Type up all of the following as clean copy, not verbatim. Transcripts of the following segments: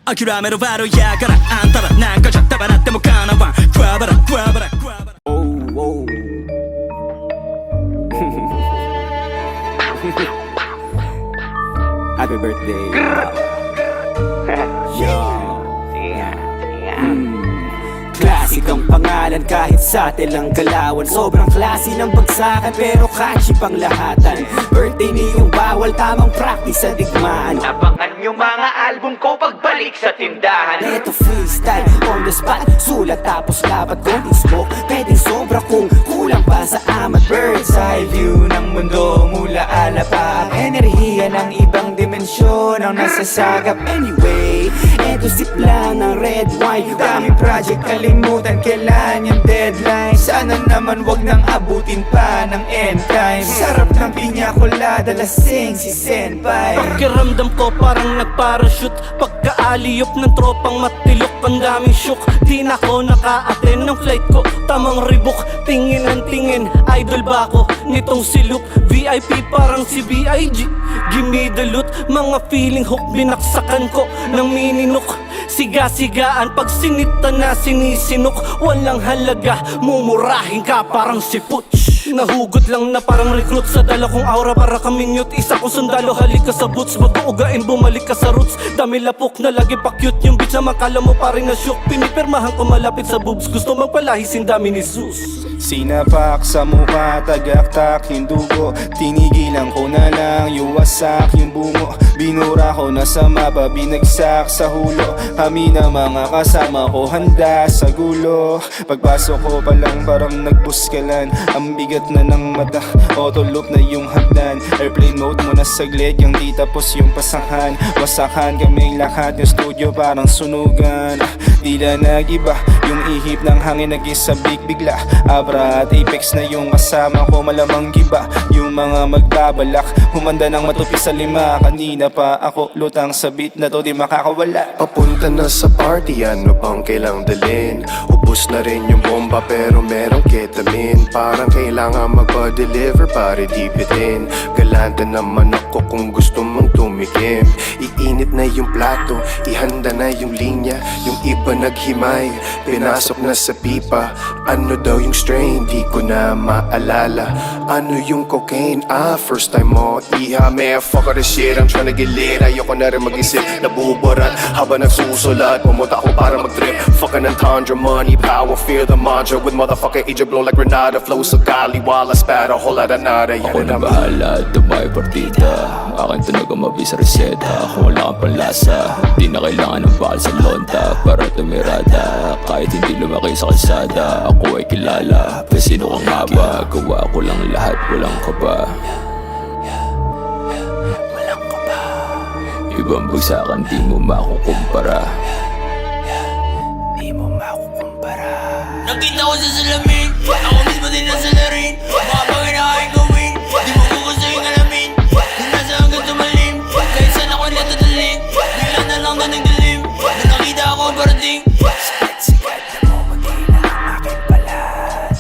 諦めろバロやからあんたらなんかじゃ手放ってもかなわんグワバラグワバラグワバラおうおうHappy birthday Yo Classic ang pangalan kahit sa telang galawan. Sobrang klase ng bagsakan pero catchy pang lahatan. Birthday niyong bawal, tamang practice sa digmaan. Abangan yung mga album ko pagbalik sa tindahan. Eto freestyle, on the spot, sulat tapos dapat konting smoke. Pwedeng sobra kung kulang pa sa amat. Bird's eye view ng mundo mula alapa. Enerhiya ng ibang dimensyon ang nasasagap. Anyway, eto sip lang ng red wine. Daming project kalimutan, kailan yung deadline. Sana naman wag nang abutin pa ng end time. Sarap ng pinya colada, lasing si senpai. Pakiramdam ko parang nagparachute pagka-aliyop ng tropang matilok. Ang daming shook, di na ako naka-attend ng flight ko. Tamang ribok, tingin ang tingin. Idol ba ako nitong si Luke? VIP parang si B.I.G. Gimme the loot, mga feeling hook. Binaksakan ko ng mininok. Siga-sigaan pag sinita na sinisinok. Walang halaga, mumurahin ka parang si Putsch. Nahugot lang na parang recruit sa dala kong aura para kaming mute. Isa kong sundalo, halik ka sa boots. Mag-uugain, bumalik ka sa roots. Dami lapok na lagi pa-cute yung bitch na makala mo paring na shook. Pinipirmahan ko malapit sa boobs. Gusto magpalahisin dami ni Zeus. Sinapak sa mukha, tagaktak yung dugo. Tinigilan ko na lang, yuwasak yung bungo. Binura ko na sa mapa, binagsak sa hulo. Kami na mga kasama ko, handa sa gulo. Pagpasok ko pa lang parang nagbuskalan. Ang bigat na ng mata, autoloop na yung hagdan. Airplane mode mo na saglit, yung di tapos yung pasahan. Wasakan kaming lahat, yung studio parang sunugan. Tila nagiba, yung ihip ng hangin naging sabik bigla. Abra at Apex na yung kasama ko, malamang giba. Yung mga magbabalak, humanda ng matupi sa lima. Kanina pa ako lutang sa beat na to, di makakawala. Papunta na sa party, ano pang kailang dalhin? Ubus na rin yung bomba pero merong ketamine. Parang kailangan magpa-deliver para di bitin. Galante naman ako kung gusto mong tumikim. Iinit na yung plato, ihanda na yung linya. Yung iba naghimay, pinasok na sa pipa. Ano daw yung strain, di ko na maalala. Ano yung cocaine, first time mo iha. Man, fuck all this shit, I'm tryna get lit. Ayoko na rin mag-isip, nabuburat habang nagsusulat. Pumunta ako para mag-trip, fucking entendre. Money, power, fear the mantra. With motherfucking agent blow like Granada. Flow sa gali while I spat a whole lot of nada. Ako na bahala, Dubai partida. Akin talaga mabisa reseta. Kung wala kang panlasa, di na kailangan ng bakal sa lonta para tumirada. Kahit hindi lumaki sa kalsada, ako ay kilala. Pero sino kang nga ba? Gawa ko lang lahat, walang kaba. Ibang bagsakan, di mo makukumpara. Di mo makukumpara. Nakita ko sa salamin, ako mismo din nasa larin. Mga bagay na kaya gawin, di mo gusto yung alamin. Kung nasa hanggang tumalim, kahit saan ako natatalim. Bigla na lang na nagdalim, nung nakita ako ang parating. Sikat na mo mag-ina ang aking balat.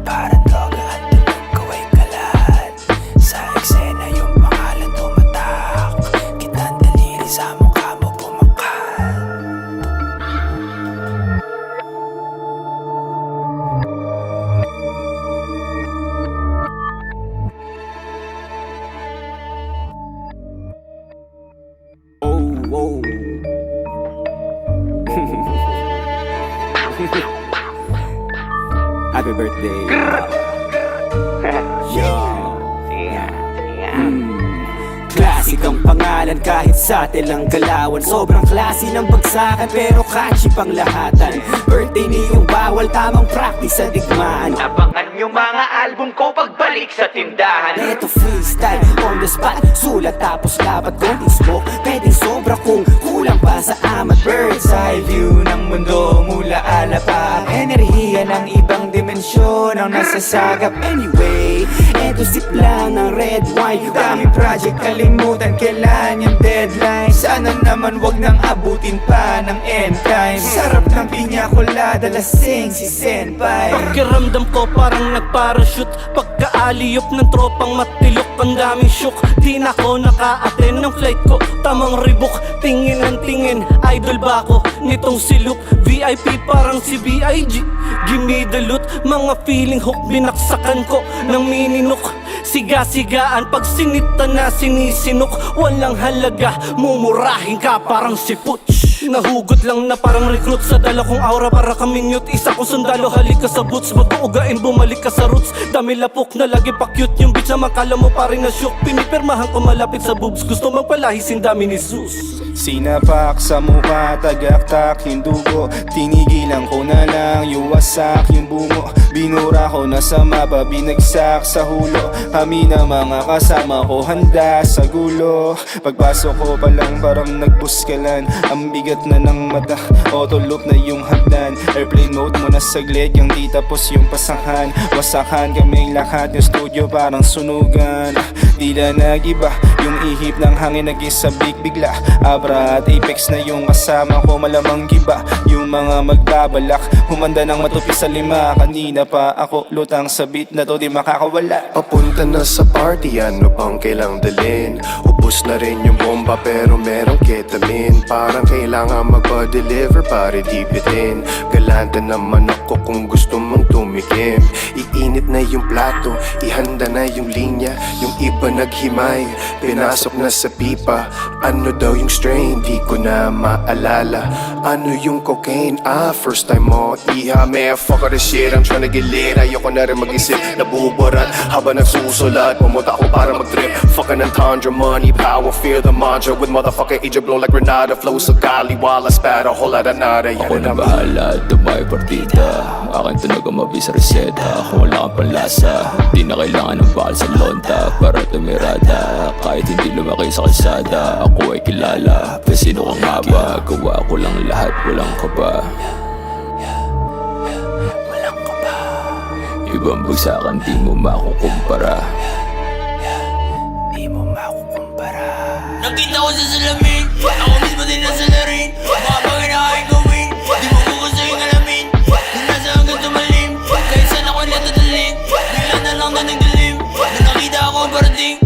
Parang droga at tunog ko ay kalat. Sa eksena yung pangalan tumatak. Kitang daliri sa mukha mo bumakat. Oh, oh. Happy birthday Yo Classic ang pangalan kahit sa telang galawan. Sobrang klase ng bagsakan pero catchy pang lahatan. Birthday niyong bawal, tamang practice sa digmaan. Abangan yung mga album ko pagbalik sa tindahan. Eto freestyle, on the spot, sulat tapos dapat konting smoke. Pwedeng sobra kung kulang pa sa amat. Bird's eye view ng mundo mula alapa. Enerhiya ng ibang dimensyon ang nasasagap. Anyway, Eto sip lang ang red wine. Daming project kalimutan, kailan yung deadline. Sana naman wag nang abutin pa ng end time. Sarap ng pinya colada, lasing si Senpai. Pakiramdam ko parang nagparachute pagka-aliyop ng tropang matilok. Ang daming shook, di na ako naka-attend ng flight ko. Tamang ribok, tingin ang tingin. Idol ba ako nitong si Luke? VIP parang si B.I.G. Gimme the loot, mga feeling hook. Binaksakan ko ng mininok. Siga-sigaan pag sinita na sinisinok. Walang halaga, mumurahin ka parang si Putsch. Nahugot lang na parang recruit sa dala kong aura para kaming mute. Isa kong sundalo, halika sa boots. Mag-uugain, bumalik ka sa roots. Dami lapok na lagi pa cute yung bitch na makala mo paring na shook. Pinipirmahan ko malapit sa boobs. Gusto magpalahis yung dami ni Zeus. Sinapak sa mukha, tagaktak yung dugo. Tinigilan ko na lang, yuwasak yung bungo. Binura ko na sa mapa, binagsak sa hulo. Kami na mga kasama ko, handa sa gulo. Pagpasok ko pa lang parang nagbuskalan. Ang bigat na ng mata, auto loop na yung hagdan. Airplane mode mo na saglit, yung di tapos yung pasahan. Wasakan kaming lahat, yung studio parang sunugan. Tila nagiba, yung ihip ng hangin nag-isabik bigla. Abra at Apex na yung kasama ko, malamang giba. Yung mga magbabalak, humanda ng matupi sa lima. Kanina pa ako lutang sa beat na to, di makakawala. Papunta na sa party, ano pang kailang dalhin? Ubus na rin yung bomba pero merong ketamine. Parang kailangan magpa-deliver pare di bitin. Galante naman ako kung gusto mong tumikim. Iinit na yung plato, ihanda na yung linya. Yung iba naghimay, pinasok na sa pipa. Ano daw yung strain, di ko na maalala. Ano yung cocaine, first time mo iha. Man, fuck all this shit, I'm tryna get lit. Ayoko na rin mag-isip, nabuburat habang nagsusulat. Pumunta ako para mag-trip, fucking entendre. Money, power, fear the mantra. With motherfucking Egypt blow like Granada. Flow sa gali, while I spat a whole lot of nada. Ako na bahala, Dubai partida. Akin tunog ang mabis sa reseta. Kung wala kang panlasa, di na kailangan ng bakal sa lonta para tumirada. Kahit hindi lumaki sa kalsada, ako ay kilala. Pesino kang haba, gawa ko lang lahat, walang kaba. Ibang bagsakan, di mo makukumpara. Nakita ko sa salamin, ako mismo din ang salarin. Mga bagay na aking gawin, di mo ko gusto yung alamin. Kung nasa hanggang tumalim, kahit saan ako natataling. Bigla na lang na nagdilim, nung nakita ako ang parating.